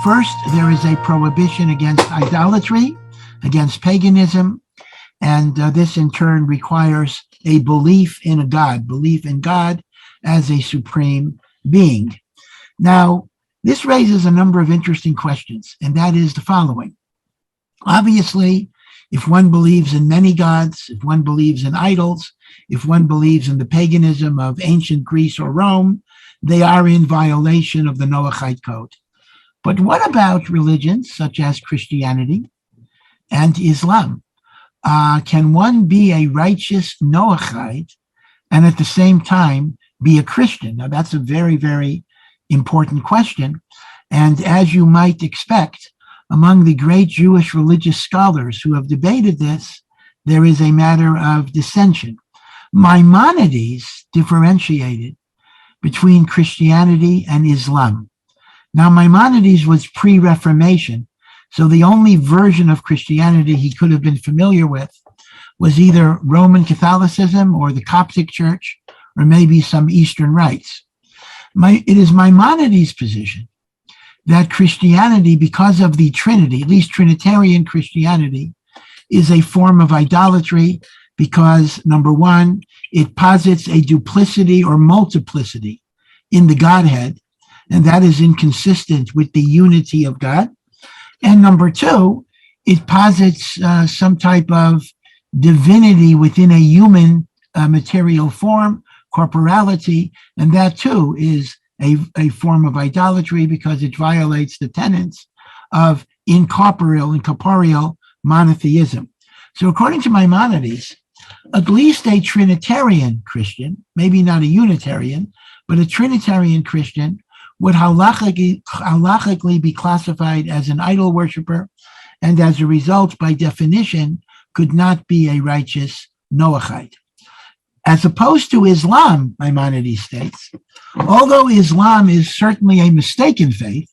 First, there is a prohibition against idolatry, against paganism, and this in turn requires a belief in a God, belief in God as a supreme being. Now, this raises a number of interesting questions, and that is the following. Obviously, if one believes in many gods, if one believes in idols, if one believes in the paganism of ancient Greece or Rome, they are in violation of the Noahide Code. But what about religions such as Christianity and Islam? Can one be a righteous Noahide and at the same time be a Christian? Now, that's a very, very important question. And as you might expect, among the great Jewish religious scholars who have debated this, there is a matter of dissension. Maimonides differentiated between Christianity and Islam. Now, Maimonides was pre-Reformation, so the only version of Christianity he could have been familiar with was either Roman Catholicism or the Coptic Church, or maybe some Eastern rites. It is Maimonides' position that Christianity, because of the Trinity, at least Trinitarian Christianity, is a form of idolatry because, number one, it posits a duplicity or multiplicity in the Godhead, and that is inconsistent with the unity of God. And number two, it posits some type of divinity within a human material form, corporality, and that too is a form of idolatry because it violates the tenets of incorporeal monotheism. So according to Maimonides, at least a Trinitarian Christian, maybe not a Unitarian, but a Trinitarian Christian would halachically be classified as an idol worshiper, and as a result, by definition, could not be a righteous Noahide. As opposed to Islam, Maimonides states, although Islam is certainly a mistaken faith,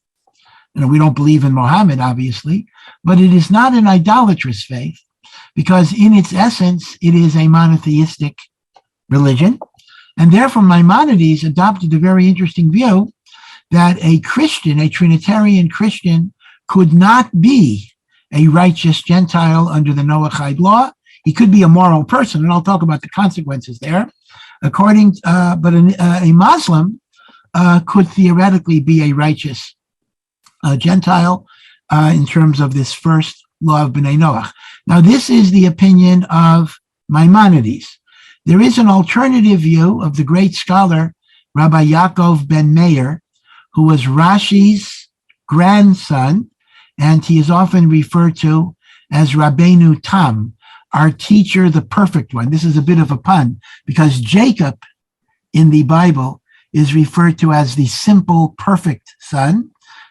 we don't believe in Muhammad, obviously, but it is not an idolatrous faith, because in its essence, it is a monotheistic religion. And therefore, Maimonides adopted a very interesting view that a Christian, a Trinitarian Christian, could not be a righteous Gentile under the Noahide law. He could be a moral person, and I'll talk about the consequences there. But a Muslim could theoretically be a righteous Gentile in terms of this first law of B'nai Noach. Now, this is the opinion of Maimonides. There is an alternative view of the great scholar, Rabbi Yaakov ben Meir, who was Rashi's grandson, and he is often referred to as Rabbeinu Tam, our teacher, the perfect one. This is a bit of a pun, because Jacob in the Bible is referred to as the simple, perfect son.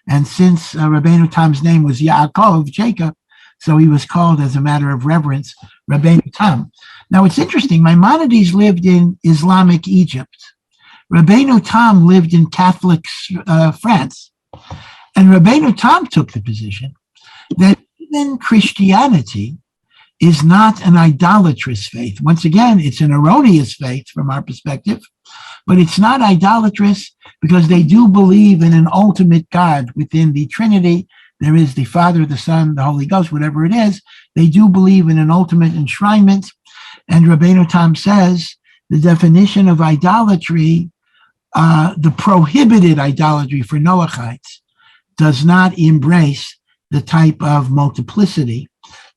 And since Rabbeinu Tam's name was Yaakov, Jacob, so he was called, as a matter of reverence, Rabbeinu Tam. Now, it's interesting. Maimonides lived in Islamic Egypt. Rabbeinu Tam lived in Catholic France. And Rabbeinu Tam took the position that even Christianity is not an idolatrous faith. Once again, it's an erroneous faith from our perspective, but it's not idolatrous because they do believe in an ultimate God within the Trinity. There is the Father, the Son, the Holy Ghost, whatever it is. They do believe in an ultimate enshrinement. And Rabbeinu Tam says the definition of idolatry, the prohibited idolatry for Noahides, does not embrace the type of multiplicity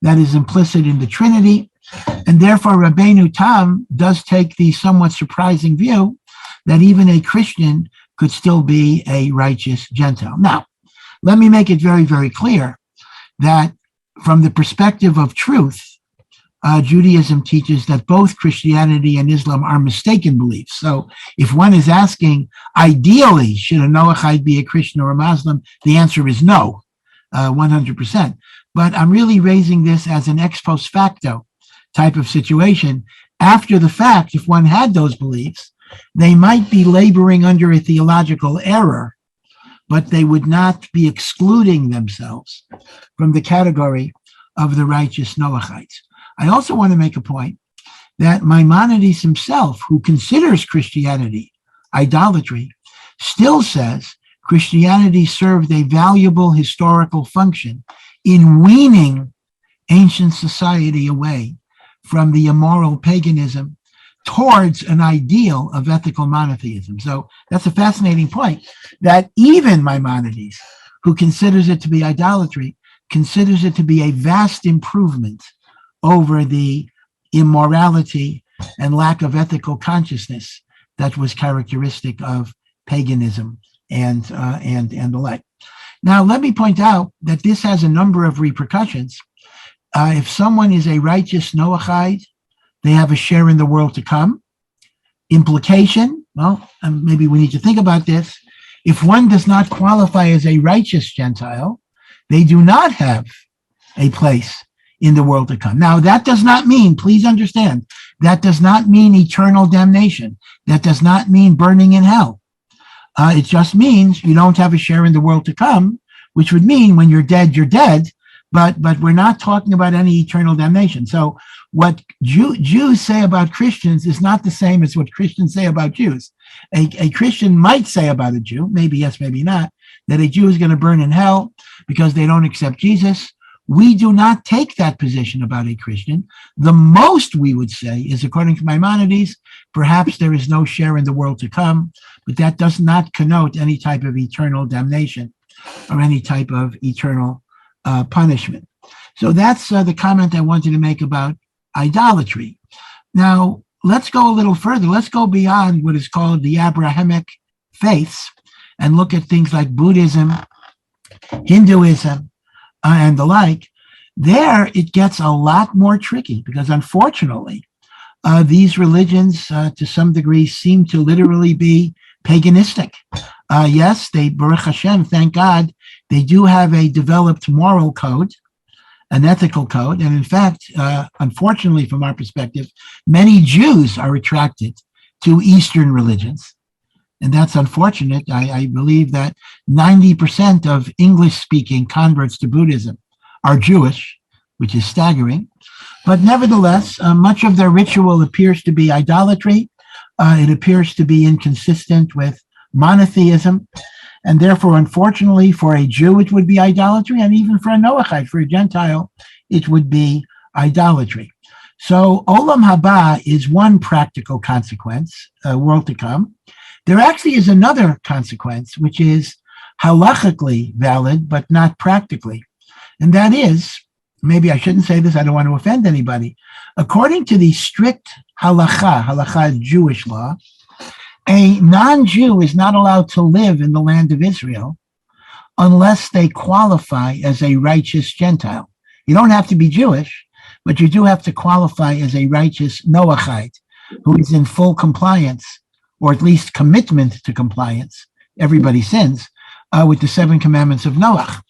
that is implicit in the Trinity. And therefore, Rabbeinu Tam does take the somewhat surprising view that even a Christian could still be a righteous Gentile. Now, let me make it very, very clear that from the perspective of truth, Judaism teaches that both Christianity and Islam are mistaken beliefs. So if one is asking, ideally, should a Noahide be a Christian or a Muslim? The answer is no, 100%. But I'm really raising this as an ex post facto type of situation. After the fact, if one had those beliefs, they might be laboring under a theological error, but they would not be excluding themselves from the category of the righteous Noahides. I also want to make a point that Maimonides himself, who considers Christianity idolatry, still says Christianity served a valuable historical function in weaning ancient society away from the immoral paganism towards an ideal of ethical monotheism. So that's a fascinating point, that even Maimonides, who considers it to be idolatry, considers it to be a vast improvement over the immorality and lack of ethical consciousness that was characteristic of paganism and the like. Now, let me point out that this has a number of repercussions. If someone is a righteous Noahide, they have a share in the world to come. Implication, well, maybe we need to think about this. If one does not qualify as a righteous Gentile, they do not have a place in the world to come. Now, that does not mean, please understand, that does not mean eternal damnation. That does not mean burning in hell. It just means you don't have a share in the world to come, which would mean when you're dead, you're dead. But we're not talking about any eternal damnation. So what Jews say about Christians is not the same as what Christians say about Jews. A Christian might say about a Jew, maybe yes, maybe not, that a Jew is going to burn in hell because they don't accept Jesus. We do not take that position about a Christian. The most we would say is, according to Maimonides, perhaps there is no share in the world to come, but that does not connote any type of eternal damnation or any type of eternal punishment. So that's the comment I wanted to make about idolatry. Now, let's go a little further. Let's go beyond what is called the Abrahamic faiths and look at things like Buddhism, Hinduism, and the like. There, it gets a lot more tricky because, unfortunately, these religions, to some degree, seem to literally be paganistic. Yes, they, Baruch Hashem, thank God, they do have a developed moral code, an ethical code. And in fact, unfortunately, from our perspective, many Jews are attracted to Eastern religions. And that's unfortunate. I believe that 90% of English-speaking converts to Buddhism are Jewish, which is staggering. But nevertheless, much of their ritual appears to be idolatry. It appears to be inconsistent with monotheism. And therefore, unfortunately, for a Jew, it would be idolatry. And even for a Noahide, for a Gentile, it would be idolatry. So Olam Haba is one practical consequence, world to come. There actually is another consequence, which is halachically valid, but not practically. And that is, maybe I shouldn't say this, I don't want to offend anybody. According to the strict halacha is Jewish law, a non-Jew is not allowed to live in the land of Israel unless they qualify as a righteous Gentile. You don't have to be Jewish, but you do have to qualify as a righteous Noahide who is in full compliance, or at least commitment to compliance, everybody sins, with the 7 commandments of Noah.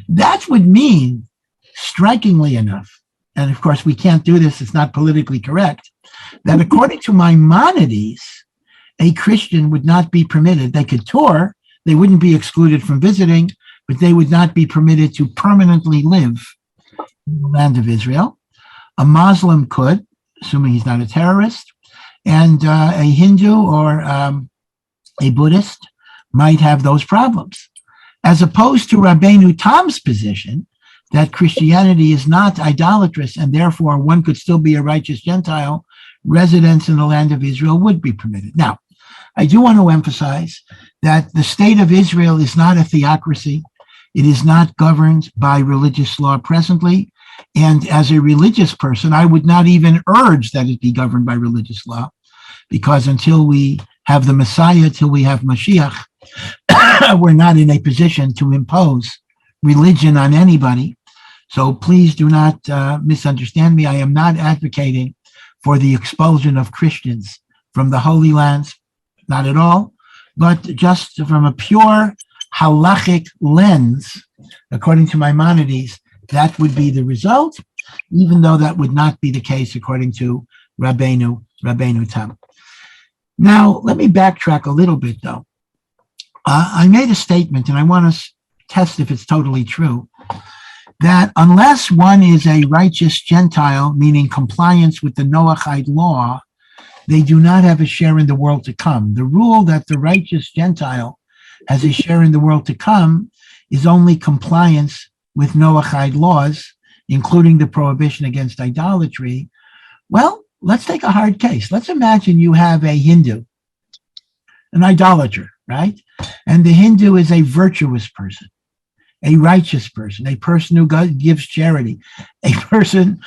That would mean, strikingly enough, and of course we can't do this, it's not politically correct, that according to Maimonides, a Christian would not be permitted. They could tour, they wouldn't be excluded from visiting, but they would not be permitted to permanently live in the land of Israel. A Muslim could, assuming he's not a terrorist, and a Hindu or a Buddhist might have those problems. As opposed to Rabbeinu Tam's position that Christianity is not idolatrous and therefore one could still be a righteous Gentile, residence in the land of Israel would be permitted. Now, I do want to emphasize that the state of Israel is not a theocracy. It is not governed by religious law presently. And as a religious person, I would not even urge that it be governed by religious law, because until we have the Messiah, till we have Mashiach, we're not in a position to impose religion on anybody. So please do not misunderstand me. I am not advocating for the expulsion of Christians from the Holy Lands, not at all, but just from a pure halachic lens, according to Maimonides, that would be the result, even though that would not be the case according to Rabbeinu Tam. Now, let me backtrack a little bit, though. I made a statement, and I want to test if it's totally true, that unless one is a righteous Gentile, meaning compliance with the Noahide law, they do not have a share in the world to come. The rule that the righteous Gentile as a share in the world to come is only compliance with Noahide laws, including the prohibition against idolatry. Well, let's take a hard case. Let's imagine you have a Hindu, an idolater, right? And the Hindu is a virtuous person, a righteous person, a person who gives charity, a person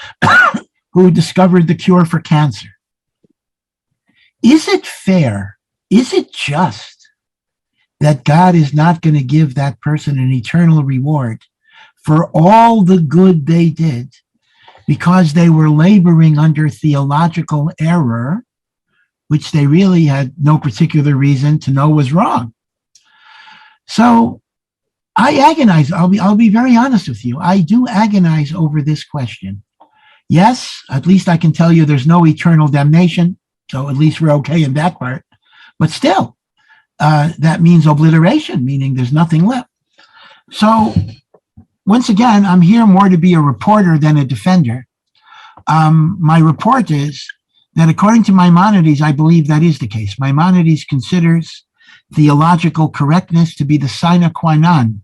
who discovered the cure for cancer. Is it fair? Is it just that God is not going to give that person an eternal reward for all the good they did because they were laboring under theological error, which they really had no particular reason to know was wrong? So I agonize. I'll be very honest with you. I do agonize over this question. Yes, at least I can tell you there's no eternal damnation, so at least we're okay in that part. But still, that means obliteration, meaning there's nothing left. So once again, I'm here more to be a reporter than a defender. My report is that according to Maimonides, I believe that is the case. Maimonides considers theological correctness to be the sine qua non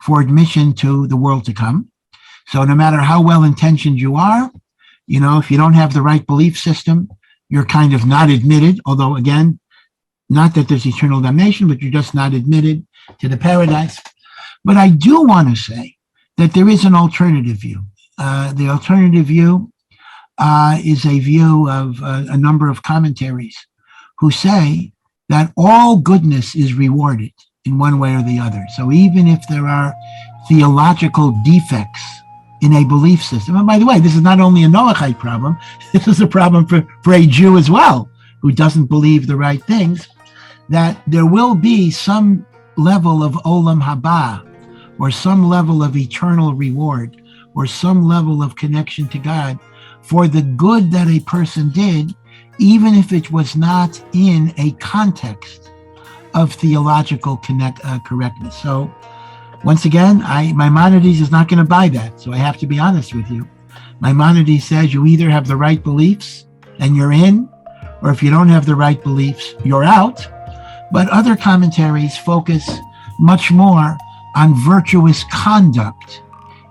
for admission to the world to come. So no matter how well-intentioned you are, if you don't have the right belief system, you're kind of not admitted, although again, not that there's eternal damnation, but you're just not admitted to the paradise. But I do want to say that there is an alternative view. The alternative view is a view of a number of commentaries who say that all goodness is rewarded in one way or the other. So even if there are theological defects in a belief system, and by the way, this is not only a Noahide problem, this is a problem for a Jew as well, who doesn't believe the right things, that there will be some level of olam haba, or some level of eternal reward, or some level of connection to God for the good that a person did, even if it was not in a context of theological correctness. So once again, Maimonides is not going to buy that. So I have to be honest with you. Maimonides says you either have the right beliefs and you're in, or if you don't have the right beliefs, you're out. But other commentaries focus much more on virtuous conduct,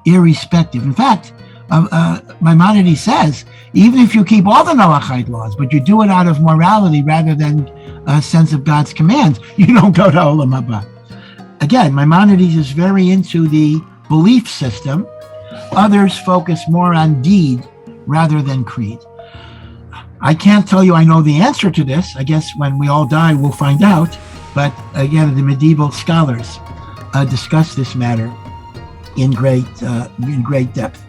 irrespective. In fact, Maimonides says, even if you keep all the Noahide laws, but you do it out of morality rather than a sense of God's commands, you don't go to Olam Haba. Again, Maimonides is very into the belief system. Others focus more on deed rather than creed. I can't tell you I know the answer to this. I guess when we all die, we'll find out. But again, the medieval scholars discuss this matter in great depth.